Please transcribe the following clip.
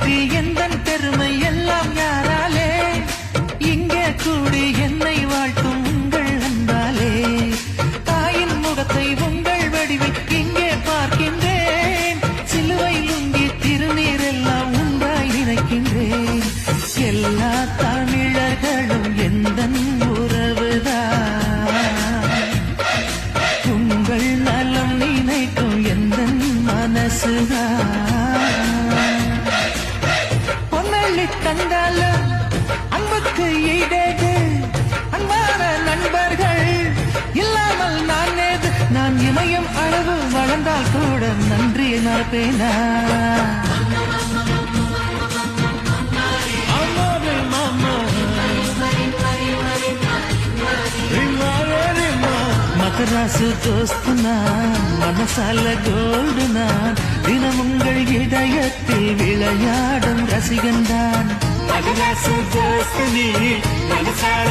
வெற்றி எந்தன் பெருமை எல்லாம் யாராலே இங்கே கூடி என்னை வாழ்த்தும் உங்கள் அன்பாலே தாயின் முகத்தை உங்கள் வடிவில் இங்கே பார்க்கின்றேன் சிலுவை லுங்கி திருநீர் எல்லாம் ஒன்றாய் நினைக்கின்றேன் எல்லா தமிழர்களும் எந்தன் உறவுதான் உங்கள் நலம் நினைக்கும் எந்தன் மனசுதான் பொன்னள்ளி தந்தாலும் அன்புக்கு ஈடேது அன்பான நண்பர்கள் இல்லாமல் நான் ஏது நான் இமயம் அளவு வளர்ந்தால் கூட நன்றியை மறப்பேனா மதராசு தோஸ்துனா மனசால கோல்டுனா தினம் உங்கள் இதயத்தில் விளையாடும் ரசிகன்தான் மதராசு தோஸ்து நீ மனசால